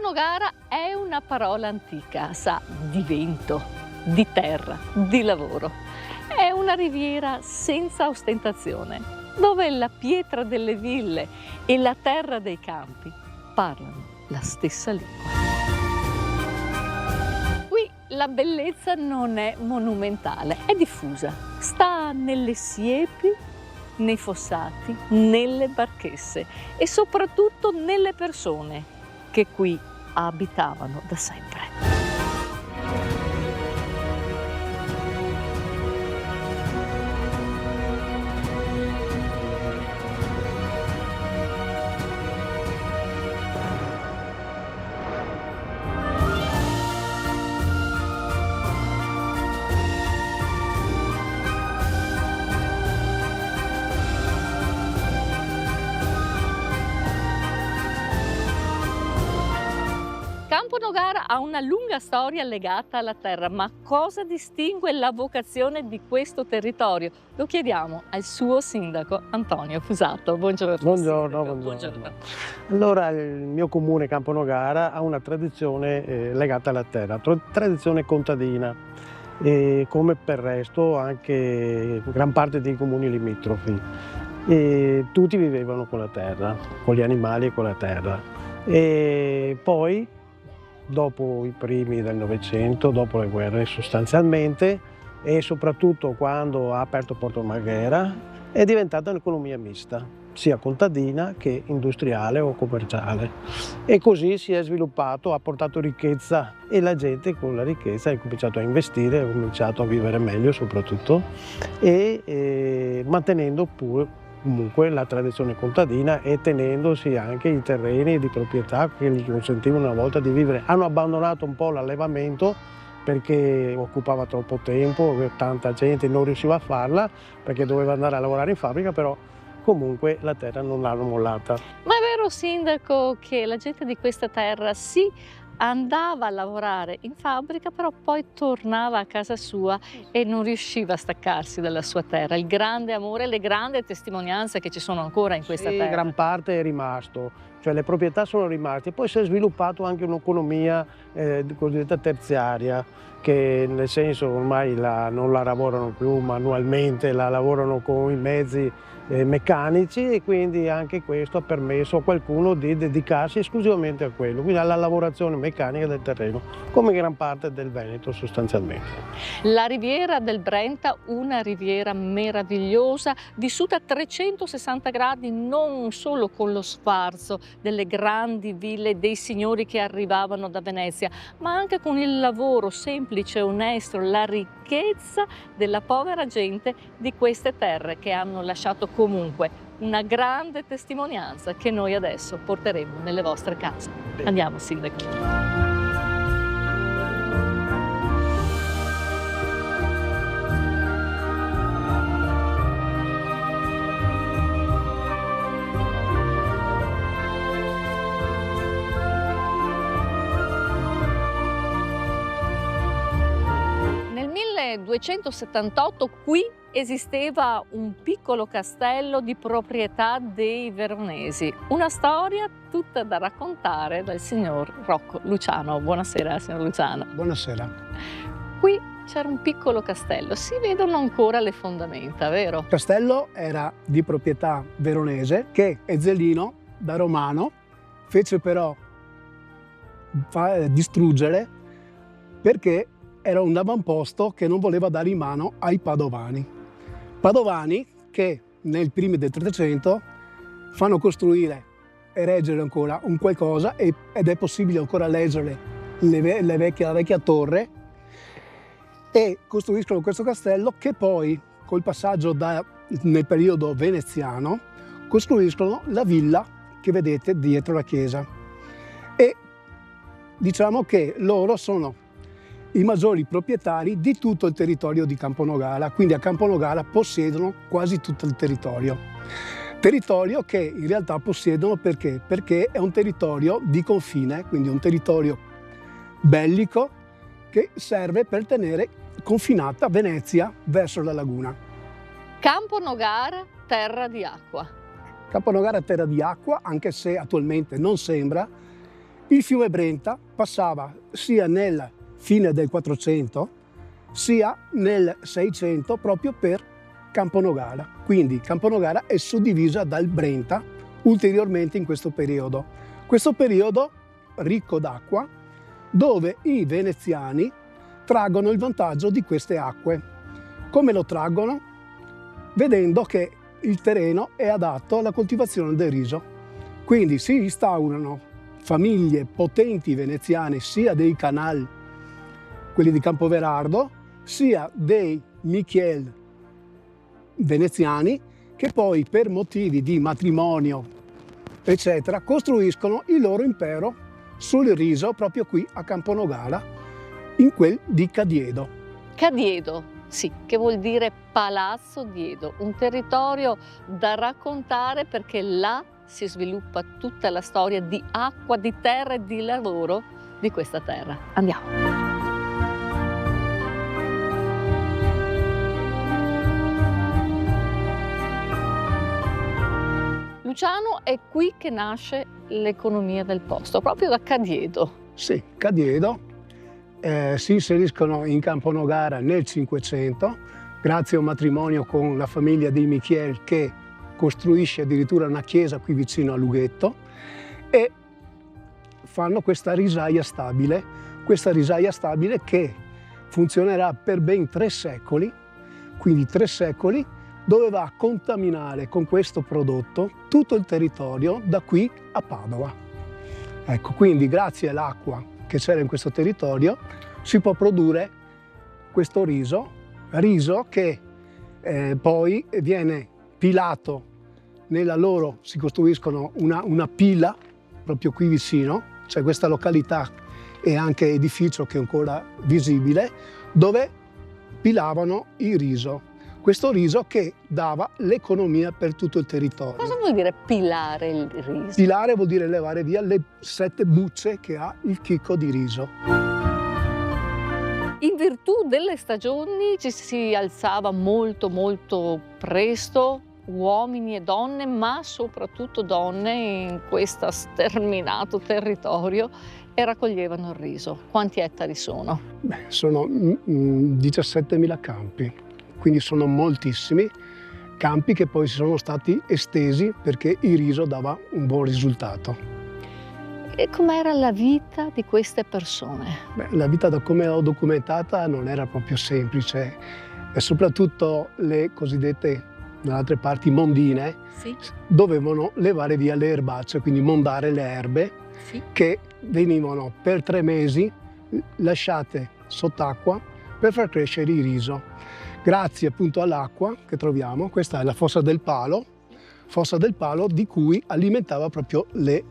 Nogara è una parola antica, sa di vento, di terra, di lavoro. È una riviera senza ostentazione, dove la pietra delle ville e la terra dei campi parlano la stessa lingua. Qui la bellezza non è monumentale, è diffusa, sta nelle siepi, nei fossati, nelle barchesse e soprattutto nelle persone che qui abitavano da sempre. Campo Nogara ha una lunga storia legata alla terra, ma cosa distingue la vocazione di questo territorio? Lo chiediamo al suo sindaco Antonio Fusato. Buongiorno. Buongiorno, buongiorno. Allora, il mio comune Campo Nogara ha una tradizione legata alla terra, tradizione contadina, come per il resto anche gran parte dei comuni limitrofi. Tutti vivevano con la terra, con gli animali e con la terra. E poi, dopo i primi del Novecento, dopo le guerre sostanzialmente, e soprattutto quando ha aperto Porto Marghera, è diventata un'economia mista, sia contadina che industriale o commerciale. E così si è sviluppato, ha portato ricchezza e la gente con la ricchezza ha cominciato a investire, ha cominciato a vivere meglio soprattutto e mantenendo pure comunque la tradizione contadina e tenendosi anche i terreni di proprietà che gli consentivano una volta di vivere. Hanno abbandonato un po' l'allevamento perché occupava troppo tempo, tanta gente non riusciva a farla perché doveva andare a lavorare in fabbrica, però comunque la terra non l'hanno mollata. Ma è vero, sindaco, che la gente di questa terra sì, andava a lavorare in fabbrica, però poi tornava a casa sua e non riusciva a staccarsi dalla sua terra. Il grande amore, le grandi testimonianze che ci sono ancora in questa terra. Gran parte è rimasto, cioè le proprietà sono rimaste. Poi si è sviluppato anche un'economia cosiddetta terziaria, che nel senso ormai non la lavorano più manualmente, la lavorano con i mezzi meccanici, e quindi anche questo ha permesso a qualcuno di dedicarsi esclusivamente a quello, quindi alla lavorazione meccanica del terreno, come gran parte del Veneto sostanzialmente. La riviera del Brenta, una riviera meravigliosa, vissuta a 360 gradi, non solo con lo sfarzo delle grandi ville dei signori che arrivavano da Venezia, ma anche con il lavoro semplice e onesto, la ricchezza della povera gente di queste terre che hanno lasciato comunque una grande testimonianza che noi adesso porteremo nelle vostre case. Andiamo, sindaco. Nel 1278 qui esisteva un piccolo castello di proprietà dei veronesi, una storia tutta da raccontare dal signor Rocco Luciano. Buonasera, signor Luciano. Buonasera. Qui c'era un piccolo castello, si vedono ancora le fondamenta, vero? Il castello era di proprietà veronese che Ezzelino, da romano, fece però distruggere perché era un avamposto che non voleva dare in mano ai padovani. Padovani che nei primi del 300 fanno costruire e reggere ancora un qualcosa ed è possibile ancora leggere la vecchia torre, e costruiscono questo castello che poi col passaggio nel periodo veneziano costruiscono la villa che vedete dietro la chiesa, e diciamo che loro sono i maggiori proprietari di tutto il territorio di Campo Nogara, quindi a Campo Nogara possiedono quasi tutto il territorio che in realtà possiedono perché è un territorio di confine, quindi un territorio bellico che serve per tenere confinata Venezia verso la laguna. Campo Nogara, terra di acqua. Campo Nogara è terra di acqua, anche se attualmente non sembra, Il fiume Brenta passava sia nella fine del 400 sia nel 600 proprio per Camponogara. Quindi Camponogara è suddivisa dal Brenta ulteriormente in questo periodo. Questo periodo ricco d'acqua dove i veneziani traggono il vantaggio di queste acque. Come lo traggono? Vedendo che il terreno è adatto alla coltivazione del riso. Quindi si instaurano famiglie potenti veneziane sia dei Canal, quelli di Campoverardo, sia dei Michiel veneziani che poi per motivi di matrimonio eccetera costruiscono il loro impero sul riso proprio qui a Camponogara, in quel di Cadiedo. Cadiedo, sì, che vuol dire Palazzo Diedo, un territorio da raccontare perché là si sviluppa tutta la storia di acqua, di terra e di lavoro di questa terra. Andiamo. Luciano, è qui che nasce l'economia del posto, proprio da Cadiedo. Sì, Cadiedo si inseriscono in Camponogara nel 500 grazie a un matrimonio con la famiglia dei Michiel che costruisce addirittura una chiesa qui vicino a Lughetto e fanno questa risaia stabile che funzionerà per ben 3 secoli, quindi 3 secoli, dove va a contaminare con questo prodotto tutto il territorio da qui a Padova. Ecco, quindi grazie all'acqua che c'era in questo territorio si può produrre questo riso che poi viene pilato si costruiscono una pila proprio qui vicino, c'è questa località e anche edificio che è ancora visibile, dove pilavano il riso. Questo riso che dava l'economia per tutto il territorio. Cosa vuol dire pilare il riso? Pilare vuol dire levare via le 7 bucce che ha il chicco di riso. In virtù delle stagioni ci si alzava molto presto, uomini e donne, ma soprattutto donne in questo sterminato territorio e raccoglievano il riso. Quanti ettari sono? Beh, sono 17.000 campi. Quindi sono moltissimi campi che poi sono stati estesi perché il riso dava un buon risultato. E com'era la vita di queste persone? Beh, la vita, da come l'ho documentata, non era proprio semplice e soprattutto le cosiddette, dalle altre parti, mondine, sì, dovevano levare via le erbacce, quindi mondare le erbe, sì, che venivano per 3 mesi lasciate sott'acqua per far crescere il riso. Grazie appunto all'acqua che troviamo, questa è la fossa del Palo di cui alimentava proprio le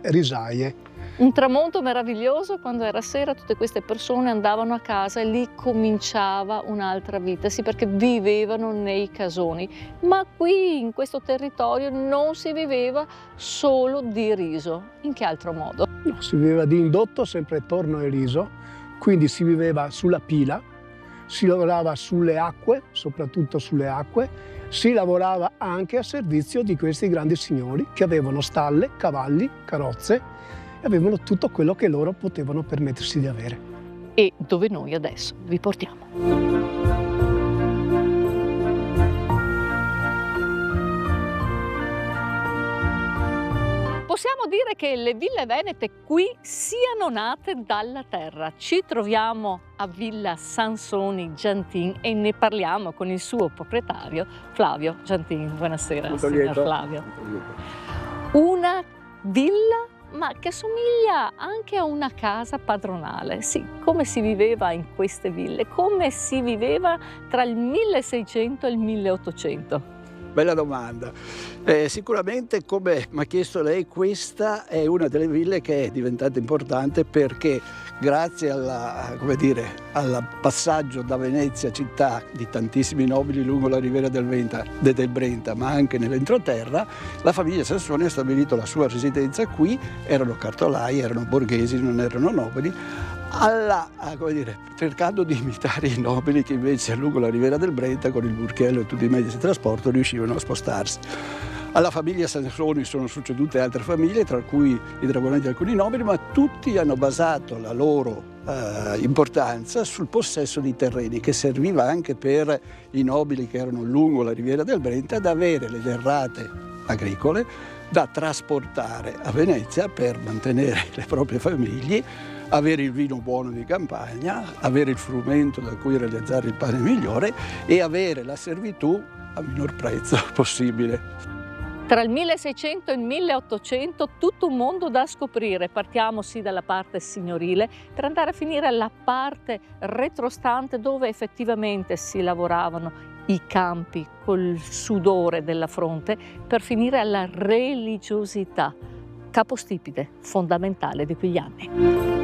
risaie. Un tramonto meraviglioso, quando era sera tutte queste persone andavano a casa e lì cominciava un'altra vita, sì, perché vivevano nei casoni. Ma qui in questo territorio non si viveva solo di riso. In che altro modo? No, si viveva di indotto sempre attorno al riso, quindi si viveva sulla pila, si lavorava sulle acque, soprattutto sulle acque, si lavorava anche a servizio di questi grandi signori che avevano stalle, cavalli, carrozze e avevano tutto quello che loro potevano permettersi di avere. E dove noi adesso vi portiamo. Possiamo dire che le ville venete qui siano nate dalla terra. Ci troviamo a Villa Sansoni Giantin e ne parliamo con il suo proprietario Flavio Giantin. Buonasera, signor Flavio. Una villa ma che somiglia anche a una casa padronale. Sì, come si viveva in queste ville? Come si viveva tra il 1600 e il 1800? Bella domanda. Sicuramente, come mi ha chiesto lei, questa è una delle ville che è diventata importante perché grazie al passaggio da Venezia città di tantissimi nobili lungo la riviera del Brenta, ma anche nell'entroterra, la famiglia Sansoni ha stabilito la sua residenza qui. Erano cartolai, erano borghesi, non erano nobili, cercando di imitare i nobili che invece lungo la riviera del Brenta con il burchiello e tutti i mezzi di trasporto riuscivano a spostarsi. Alla famiglia Sansoni sono succedute altre famiglie, tra cui i dragoneti e alcuni nobili, ma tutti hanno basato la loro importanza sul possesso di terreni, che serviva anche per i nobili che erano lungo la riviera del Brenta ad avere le derrate agricole da trasportare a Venezia per mantenere le proprie famiglie, avere il vino buono di campagna, avere il frumento da cui realizzare il pane migliore e avere la servitù a minor prezzo possibile. Tra il 1600 e il 1800 tutto un mondo da scoprire. Partiamo sì dalla parte signorile per andare a finire alla parte retrostante dove effettivamente si lavoravano i campi col sudore della fronte per finire alla religiosità, capostipite fondamentale di quegli anni.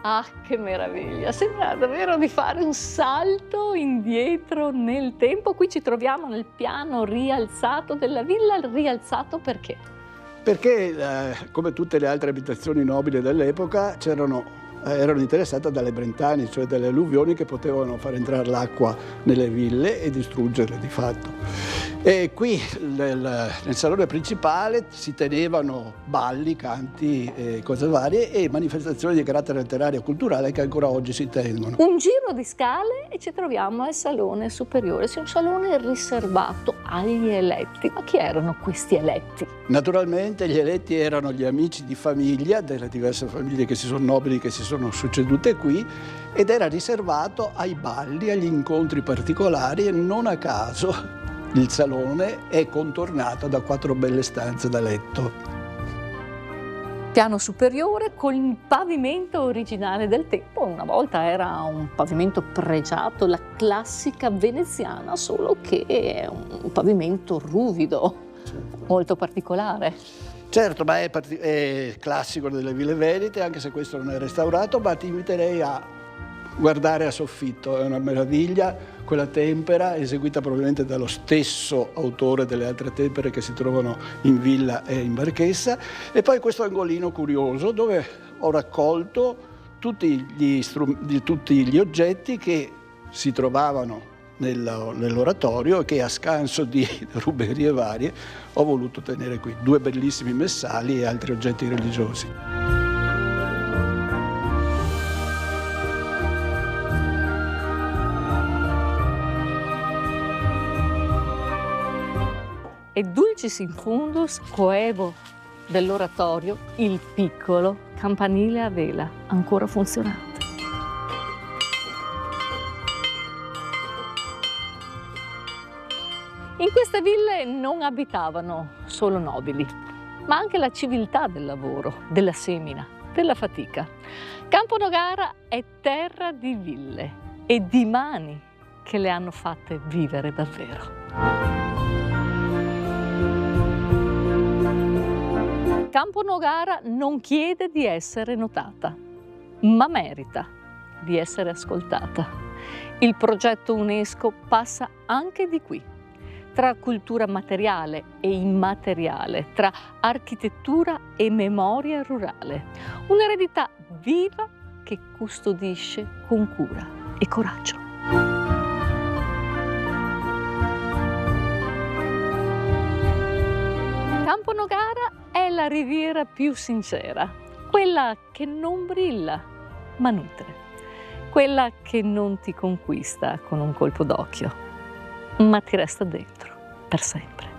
Ah, che meraviglia! Sembra davvero di fare un salto indietro nel tempo. Qui ci troviamo nel piano rialzato della villa. Rialzato perché? Perché, come tutte le altre abitazioni nobili dell'epoca, erano interessate dalle brentane, cioè dalle alluvioni che potevano far entrare l'acqua nelle ville e distruggerle di fatto. E qui nel salone principale si tenevano balli, canti e cose varie e manifestazioni di carattere letterario e culturale che ancora oggi si tengono. Un giro di scale e ci troviamo al salone superiore, un salone riservato agli eletti. Ma chi erano questi eletti? Naturalmente gli eletti erano gli amici di famiglia delle diverse famiglie nobili che si sono succedute qui, ed era riservato ai balli, agli incontri particolari, e non a caso il salone è contornato da 4 belle stanze da letto. Piano superiore con il pavimento originale del tempo. Una volta era un pavimento pregiato, la classica veneziana, solo che è un pavimento ruvido, molto particolare. Certo, ma è classico delle ville venete, anche se questo non è restaurato, ma ti inviterei a guardare a soffitto, è una meraviglia quella tempera, eseguita probabilmente dallo stesso autore delle altre tempere che si trovano in villa e in Marchesa. E poi questo angolino curioso dove ho raccolto tutti gli oggetti che si trovavano nell'oratorio e che, a scanso di ruberie varie, ho voluto tenere qui. 2 bellissimi messali e altri oggetti religiosi. E dulcis in fundus coevo dell'oratorio il piccolo campanile a vela ancora funzionante. In queste ville non abitavano solo nobili, ma anche la civiltà del lavoro, della semina, della fatica. Campo Nogara è terra di ville e di mani che le hanno fatte vivere davvero. Campo Nogara non chiede di essere notata, ma merita di essere ascoltata. Il progetto UNESCO passa anche di qui, tra cultura materiale e immateriale, tra architettura e memoria rurale. Un'eredità viva che custodisce con cura e coraggio. Campo Nogara è la riviera più sincera, quella che non brilla ma nutre, quella che non ti conquista con un colpo d'occhio, ma ti resta dentro per sempre.